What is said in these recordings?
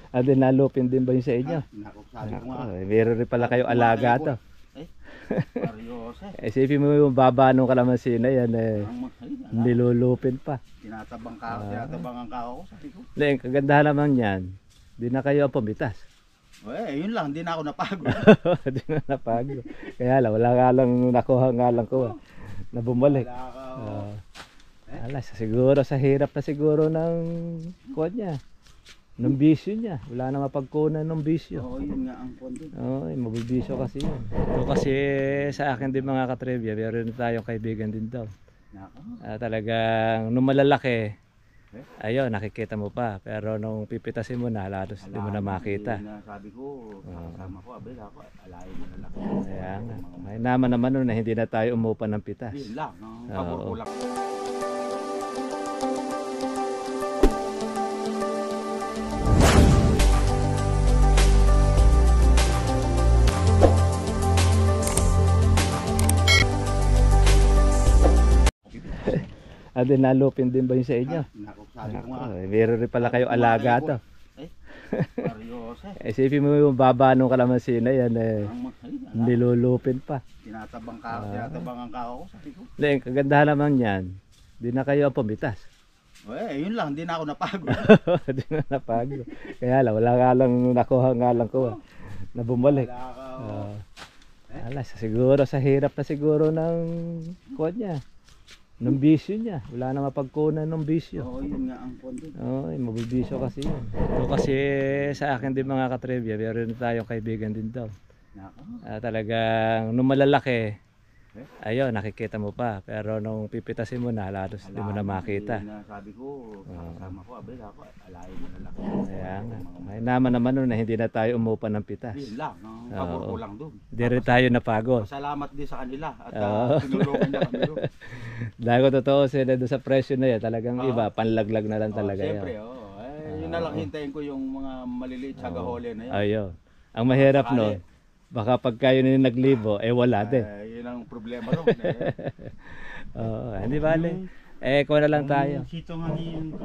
Ate, nalupin din ba yun sa inyo? Naku, sabi ko nga. Meron rin pala kayo alaga to. Seryoso eh. Isipin mo yung baba nung kalamansi na yan nilulupin pa. Tinatabangan ka ako, sabi ko. Hindi, ang kagandahan naman yan, di na kayo ang pumitas. Yun lang, hindi na ako napagod. Di na napagod. Kaya lang, wala nga lang nakuha nga lang ko na bumalik. Siguro sa hirap na siguro ng kuwan niya. Ng bisyo niya. Wala na mapagkunan ng bisyo. Oo, yun nga ang kondo. Oo, mabibisyo kasi yun. Ito kasi sa akin din mga katrivia, meron tayong kaibigan din daw. Talagang nung malalaki, ayun, nakikita mo pa. Pero nung pipitasin mo na, halos hindi mo na makita. Sabi ko, kasama ko, abel ako, alayin mo na lang. Kaya nga. May naman nun na hindi na tayo umupa ng pitas. Yun lang, ang pabor ko lang. Ate, nalupin din ba yun sa inyo? Naku, sabi ko nga. Meron rin pala kayo alaga to. Seryoso eh. Isipin mo yung baba nung kalamansi na yan nilulupin pa. Tinatabangan ka ako, sabi ko. Hindi, ang kagandahan naman yan, di na kayo ang pumitas. Yun lang, hindi na ako napagod. Di na napagod. Kaya lang, wala nga lang nakuha nga lang ko na bumalik. Siguro sa hirap na siguro ng kuwan niya. Ng bisyo niya. Wala na mapagkunan ng bisyo. Oo, yun nga ang kondo. Oo, mabibisyo kasi yun. Ito kasi sa akin din mga katrivia, meron tayong kaibigan din daw. Talagang nung malalaki, ayun, nakikita mo pa. Pero nung pipitasin mo na, halos hindi mo na makita. Sabi ko, kasama ko, abel ako, alayin mo na lang. Kaya nga. May naman nun na hindi na tayo umupa ng pitas. Yun lang, ang pabor ko lang doon. Hindi rin tayo napagod. Salamat din sa kanila at tinulungan niya kami doon. Dahil ko totoo sila doon sa presyo na yan, talagang iba, panlaglag na lang talaga yun. Siyempre, yun na lang hintayin ko yung mga maliliit tsagahole na yan. Ayun. Ang mahirap nun, baka pagka yun yung naglibo, wala din. Yun ang problema doon. Hindi bale. Kuha na lang tayo. Sito nga niyon.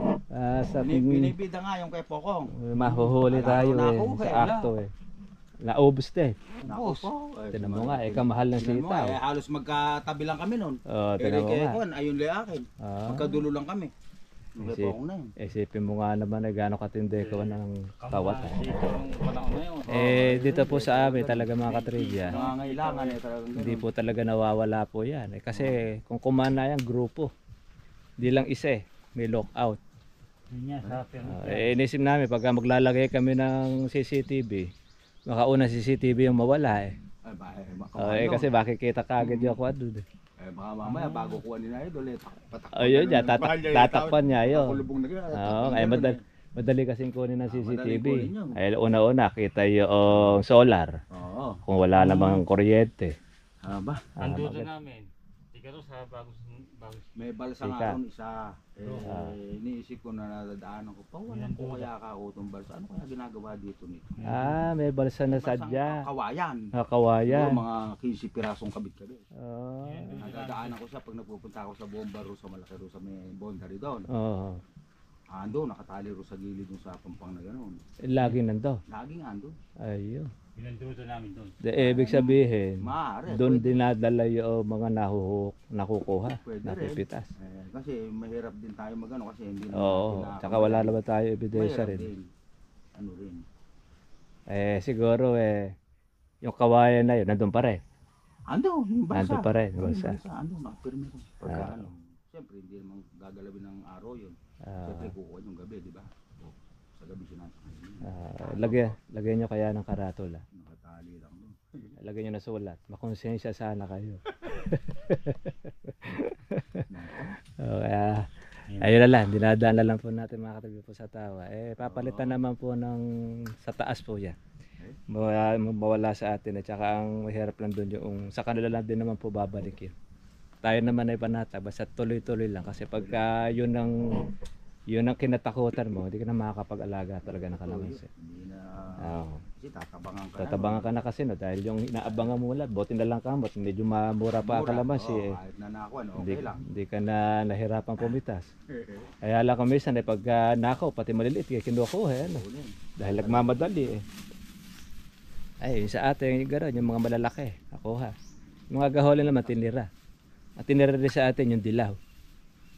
Binibida nga yung kay Pokong. Mahuhuli tayo sa akto Naubos din. Tinan mo nga, kamahal ng sitaw. Halos magkatabi lang kami nun. Tinan mo nga. Ayun li akin. Magkadulo lang kami. Isipin mo nga naman gano'ng katindi ko ng kawat. Dito po sa amin talaga mga katrivia, hindi po talaga nawawala po yan. Kasi kung kumana yan, grupo. Hindi lang isa may lockout. Inisip namin pagka maglalagay kami ng CCTV, makauna CCTV yung mawala kasi makikita kagad yung kuwan doon baka mamaya bago kuha ni na idol ayun niya, tatakpan niya yun. Madali kasing kunin ng CCTV. Una-una kita yung solar. Kung wala namang kuryente. Anduto namin. Ikaw sa bagos. May balsa nga ron isa. Iniisip ko na nadadaanan ko pa. Walang kung kaya ka ako itong balsa. Ano kaya ginagawa dito nito? May balsa na sadya. Kawayan. Kawayan. Mga 15 pirasong kabit-kabit. Nadadaanan ko siya pag nagpupunta ako sa bomba ro sa malaki ro sa may boundary doon. Ando, nakatali ro sa gilid dun sa pampang na gano'n. Lagi nando? Laging ando. Ayun. Pinanduto namin doon. Ibig sabihin, doon pwede. dinadala yung mga nakukuha, napipitas. Kasi mahirap din tayo magano kasi hindi tsaka wala naman tayo ebidensya rin. Ano rin. Siguro yung kawayan na yun, nandun pa rin. Ando, yung balsa. Nandun pa rin, balsa. Ando, nakapirme ko. Pagka siyempre hindi naman gagalawin ng araw yun. Siyempre kukuha yung gabi, di ba? Sa gabi sinasakay. Lagyan nyo kaya ng karatula. Nakatali lang doon. Lagyan nyo na sulat. Makonsensya sana kayo. Kaya ayun na lang, dinadaan na lang po natin mga katabi po sa tawa. Papalitan naman po ng sa taas po yan. Mawala sa atin at saka ang mahirap lang doon yung sa kanila lang din naman po babalik yun. Tayo naman ay panata, basta tuloy-tuloy lang kasi pagka yun ang kinatakutan mo, hindi ka na makakapag-alaga talaga ng kalamansi. Oo. Kasi tatabangan ka Tatabangan ka na kasi no, dahil yung inaabangan mo wala, buti na lang kamot, medyo mura pa ang kalamansi eh. Kahit nanakawan, okay lang. Hindi ka na nahirapan pumitas. Kaya lang kung minsan eh, pag nakaw, pati maliliit, kaya kinukuha eh, ano. Dahil nagmamadali eh. Ay, sa atin, yung gano'n, yung mga malalaki, nakuha. Yung mga gaholi naman, tinira. At tinira rin sa atin yung dilaw.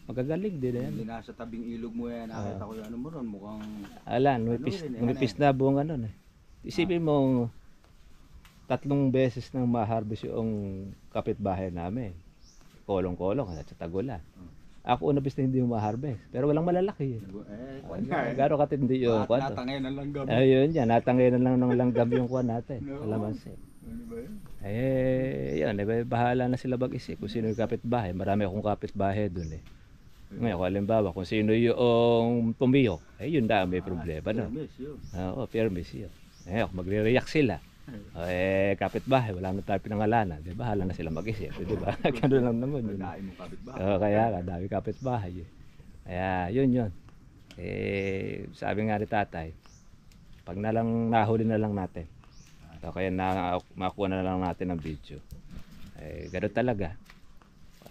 Magagaling din yan. Hindi nasa tabing ilog mo yan, nakita ko yung ano mo ron, mukhang... Ala, numipis na buong ano eh. Isipin mo, 3 beses nang ma-harvest yung kapitbahay namin. Kolong-kolong, at sa tagulan. Ako una bis na hindi mo ma-harvest. Pero walang malalaki eh. Gano'n katindi yung kwan to. Natangay na langgam. Ayun yan, natangay na lang ng langgam yung kwan natin. Kalamansi. Ano ba yun? Yan, bahala na sila mag-isip kung sino yung kapitbahay. Marami akong kapitbahay dun eh. Ngayon, kung halimbawa, kung sino yung pumiyok, yun na may problema no. Oo, permis yun. Kung magre-react sila, kapitbahay, wala na tayo pinangalanan, di ba? Hala na sila mag-isip, di ba? Gano'n lang naman yun. Kaya dami kapitbahay. Kaya yun. Sabi nga ni tatay, pag nahuli na lang natin, kaya makuha na lang natin ang video. Gano'n talaga.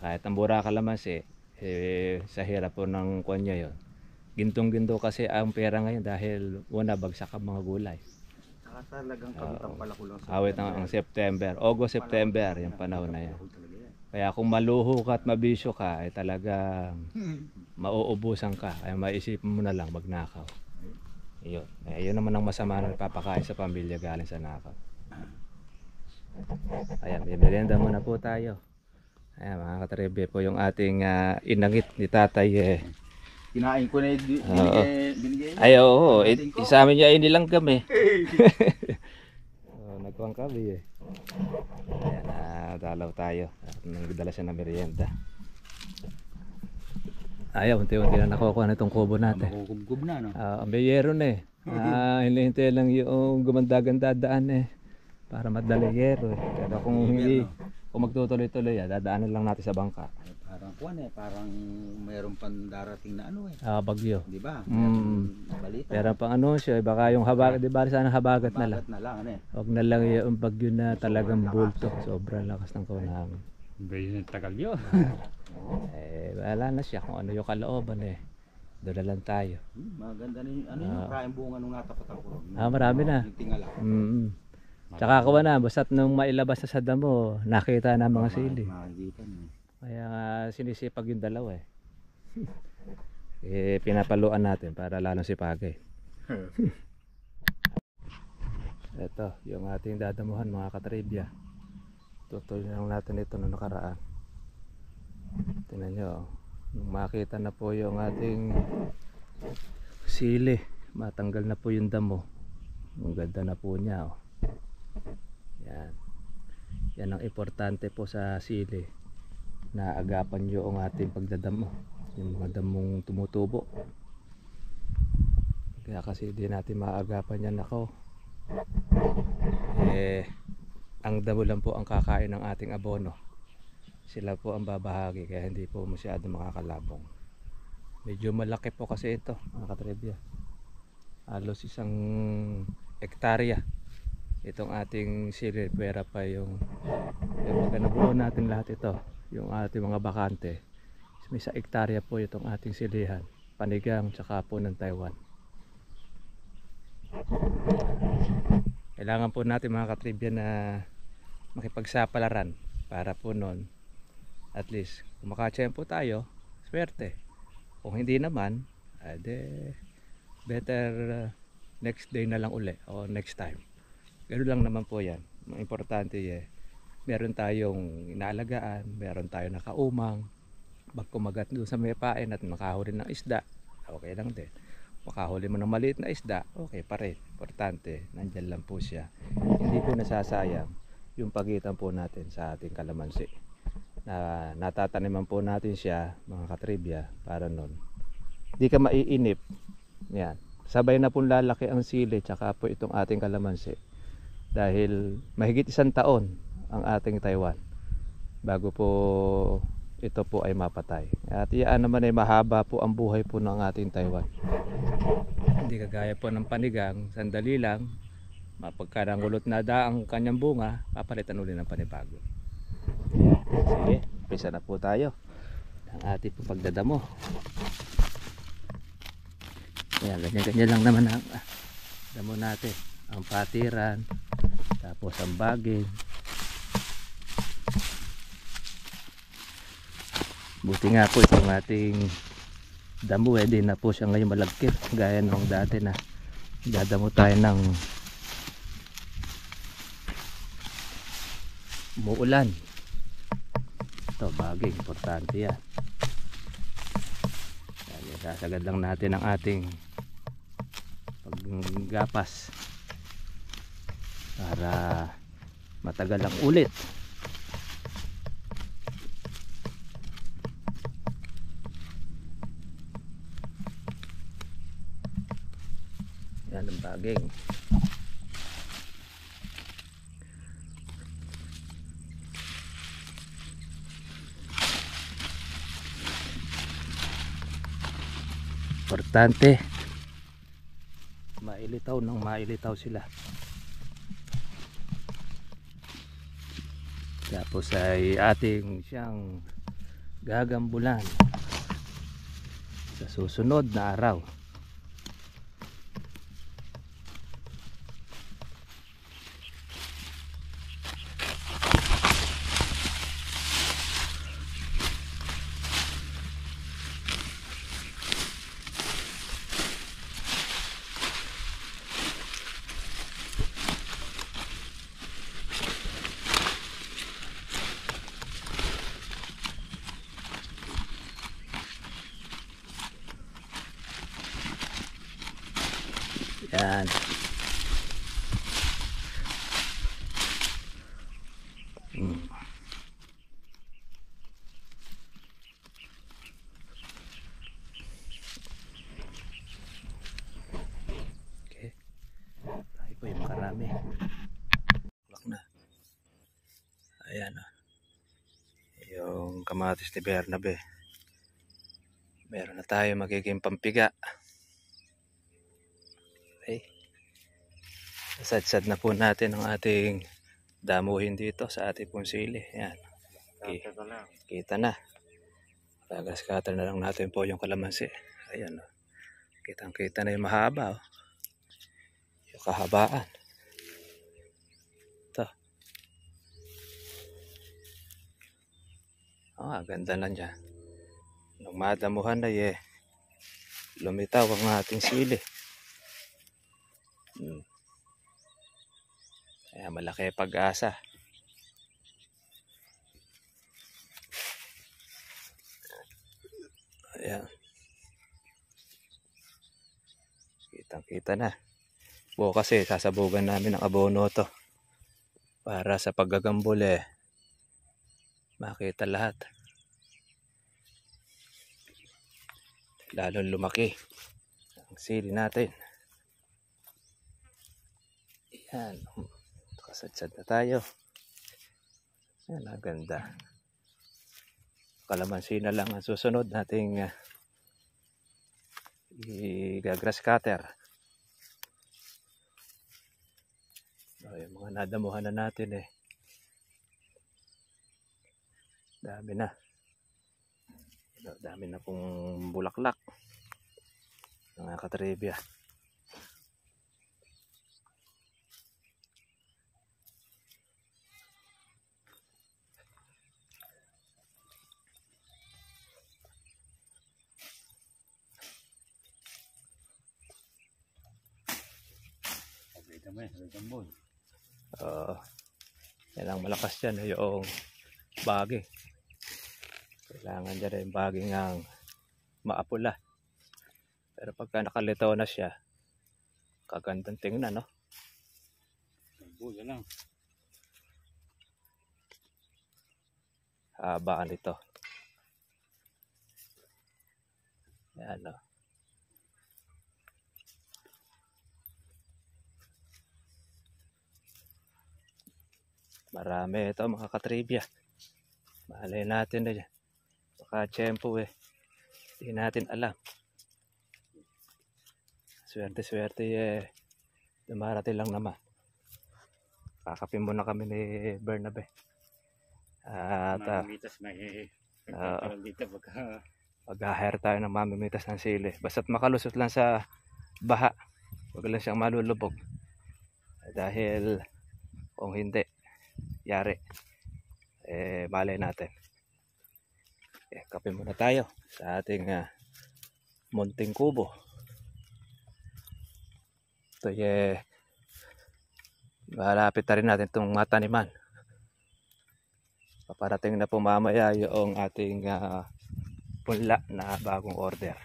Kahit ang mura kalamansi, sa hirap po ng kunya yun. Gintong-ginto kasi ang pera ngayon dahil una bagsak ang mga gulay. Talagang kabitan pala ko lang sa awit ang September, August, September, yung panahon na yan. Kaya kung maluho ka at mabisyo ka, ay talagang mauubusan ka. Kaya maisipin mo na lang magnakaw. Yun naman ang masama na napapakain sa pamilya galing sa nakaw. Ayan, may merienda muna po tayo. Ayan mga katribe po yung ating inangit ni tatay kinain ko na binigay. Ay oo, sa amin niya inilang kami. Nagkuhang kami eh. Ayan, dalaw tayo. Nagdala siya ng merienda. Ayaw, unti-unti na nakukuha na itong kubo natin. Makukubkub na no? Ambiyero na eh. Hinihintay lang yung gumanda-gandadaan eh. Para madali yero eh. Pero kung magtutuloy-tuloy dadaanan lang natin sa bangka. Parang mayroon pang darating na ano eh. Bagyo. Di ba? Balita. Pero pang ano siya, baka yung habagat, di ba sana habagat na lang. Huwag na lang yung bagyo na talagang bulto. Sobrang lakas ng kaunahangin. Bayan ng tagal yun. Wala na siya kung ano yung kalooban eh. Doon na lang tayo. Maganda na yung, yung kain bunga nung natapat ako. Marami na. Yung tingala. Tsaka kuha na, basta't nung mailabas na sa damo, nakita na mga sili. Makikita na. Kaya sinisipag yung dalawa eh. Pinapaluan natin para lalong sipagay. Ito, yung ating dadamuhan mga katribya. Tutuloy lang natin ito noong nakaraan. Tingnan nyo, nung makita na po yung ating sili, matanggal na po yung damo. Ang ganda na po niya. Yan ang importante po sa sili. Naagapan nyo ang ating pagdadamo, yung mga damong tumutubo. Kaya kasi di natin maagapan yan ako. Ang damo lang po ang kakain ng ating abono. Sila po ang babahagi, kaya hindi po masyado makakalabong. Medyo malaki po kasi ito mga katribya. Halos 1 hektarya itong ating sili. Pwera pa yung pagka nabuo natin lahat ito, yung ating mga bakante, may 1 hektarya po itong ating silihan, panigang tsaka po ng Taiwan. Kailangan po natin mga katribya na makipagsapalaran para po nun at least kung makatsyempo tayo, swerte. Kung hindi naman, better next day na lang uli o next time. Ganoon lang naman po yan. Ang importante meron tayong inaalagaan, meron tayong nakaumang, kumagat doon sa may pain at makahuli ng isda, okay lang din. Makahuli mo ng maliit na isda, okay pa rin. Importante, nandyan lang po siya. Hindi po nasasayang yung pagitan po natin sa ating kalamansi. Natataniman po natin siya mga katribya para nun hindi ka maiinip. Yan. Sabay na pong lalaki ang sili tsaka po itong ating kalamansi. Dahil mahigit 1 taon ang ating Taiwan bago po ito po ay mapatay. At iyan naman ay mahaba po ang buhay po ng ating Taiwan. Hindi kagaya po ng panigang, sandali lang Mapagka nangulot na ang kanyang bunga, papalitan uli ng panibago. Sige, umpisa na po tayo ng ating pagdadamo. Ayan, ganyan-ganyan lang naman ang damo natin. Ang patiran, tapos ang baging. Buti nga po itong ating damo di na po siya ngayon malagkit gaya nung dati na dadamo tayo ng umuulan. Ito baging, importante yan. Sasagad lang natin ang ating paggapas para matagal ang ulit. Yan ang baging. Importante mailitaw ng mailitaw sila. Tapos ay ating siyang gagambulan sa susunod na araw. Yan. Okay. Ay po yung makarami. Tulak na. Ayan o. Yung kamatis ni Bernabe. Meron na tayo magiging pampiga. Okay. Sad-sad na po natin ang ating damuhin dito sa ating pong sili. Yan. Okay. Kita na. Gagascatter na lang natin po yung kalamansi. Ayan o. Kitang-kita na yung mahaba o. Yung kahabaan. Ito. Ganda na dyan. Nung madamuhan na lumitaw ang ating sili. Kaya malaki pag-asa. Ayan. Kitang-kita na. Bukas sasabugan namin ng abono to. Para sa paggagambol makita lahat. Lalong lumaki ang sili natin. Yan. Kasadsad na tayo. Yan, ang ganda. Kalamansi na lang ang susunod nating i-grass cutter. Yung mga nadamuhan na natin dami na. Dami na pong bulaklak. Mga katribya. Yan ang malakas dyan yung baging. Kailangan dyan yung baging ang maapula. Pero pagka nakalitaw na siya, kagandang tingnan, no? Yan lang. Habaan ito. Yan, no? Marami ito mga katribya. Malay natin na dyan. Baka tiyempo hindi natin alam. Swerte-swerte dumarating lang naman. Kakapin muna kami ni Bernabe. At Mamimitas may nagtatagal dito pagka mag-hire tayo ng mamimitas ng sili. Basta't makalusot lang sa baha. Huwag lang siyang malulubog. Dahil kung hindi, yari. Malay natin. Kape muna tayo sa ating munting kubo. Ito malapit na rin natin itong mataniman. Paparating na po mamaya yung ating punla na bagong order.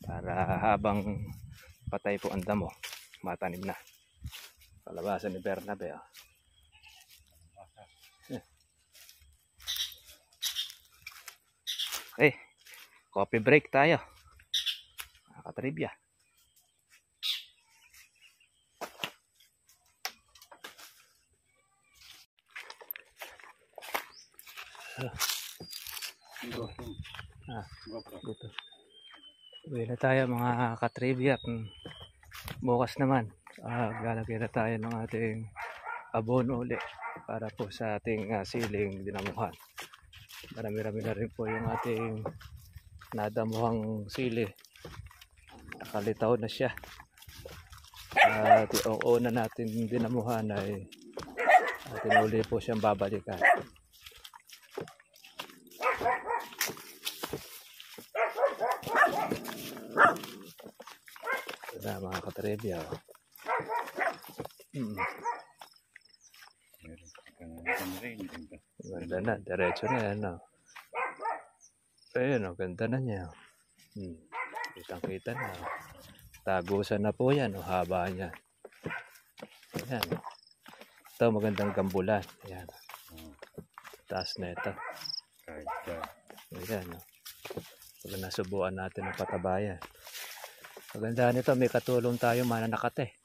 Para habang patay po ang damo, matanim na. Palabasan ni Bernabe. Okay, coffee break tayo. Nakatribya. Dito. Uwi na tayo mga katribya. Bukas naman lalagay na tayo ng ating abono uli para po sa ating siling dinamuhan. Marami-rami na rin po yung ating nadamuhang sili. Nakalitaw na siya. At yung una natin dinamuhan ay atin uli po siyang babalikan. Na mga katribya. Ganda na, diretso na yan. Ayun, ganda na niya. Kitang kita na. Tagusan na po yan, haba niya. Ayan. Ito magandang gambulan. Ayan. Taas na ito. Ayan. Pag nasubuan natin ang patabayan. Maganda nito, may katulong tayo mananakate.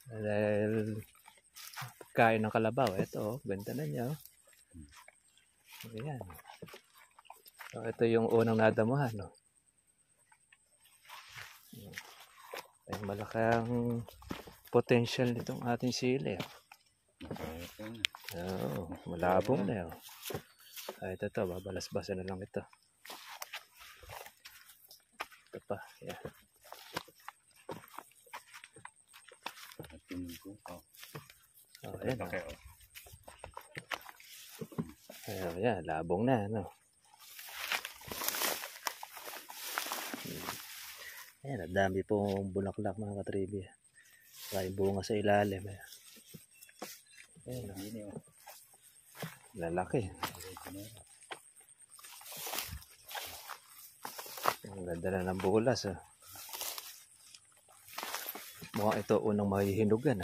Dahil kain ng kalabaw. Ito, ganda na niya. Ayan. So, ito yung unang nadamuhan. Ay, malakang potential nitong ating sili. Malabong na. Ito, babalas-basan na lang ito. Ito pa, yan. Ayan. Ayan, labong na, Ayan, ang dami pong bulaklak mga katribya. May bunga sa ilalim. Ayan, lalaki. Ang ganda na ng bulas. Mukhang ito unang mahihinugan.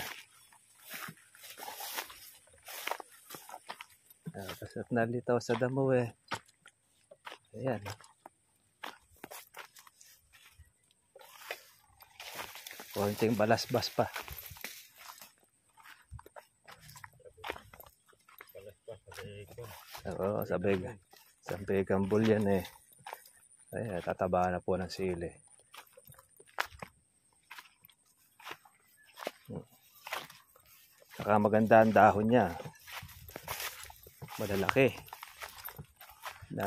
Kasat nalitaw sa damo Ayan. Konting balasbas pa. Oo, sa begang bulyan Ay, tataba na po ng sili. Saka maganda ang dahon niya. Malalaki. Na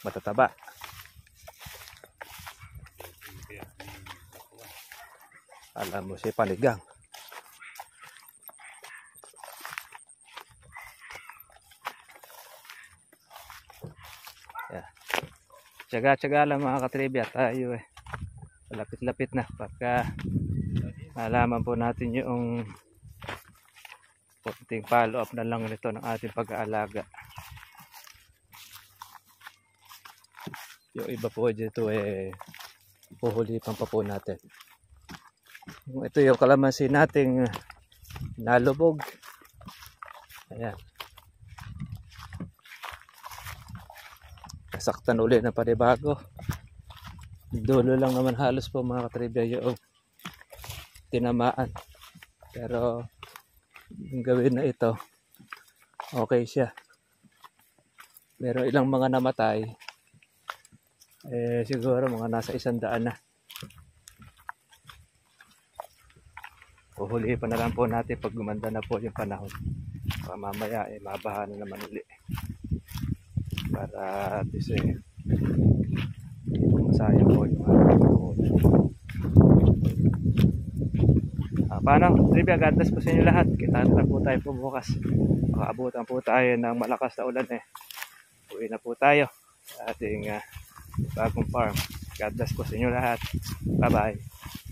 matataba. Alam mo si panigang. Tsaga-tsaga lang mga katribya tayo lapit-lapit na pagka malaman po natin yung konting follow up na lang nito ng ating pag-aalaga. Yung iba po dito puhulipan pa po natin. Ito yung kalamansi nating nalubog. Ayan. Saktan ulit na panibago. Dulo lang naman halos po mga katribya yung tinamaan. Pero yung gawin na ito, okay siya. Meron ilang mga namatay. Siguro mga nasa 100 na. Uhulihin pa na lang po natin pag gumanda na po yung panahon. Mamaya mabaha na naman uli. Para at least masayang po yung paano? Trivia, God bless po sa inyo lahat. Kita na po tayo po bukas. Makaabutan po tayo ng malakas na ulan Uwi na po tayo sa ating bagong farm. God bless po sa inyo lahat. Bye bye.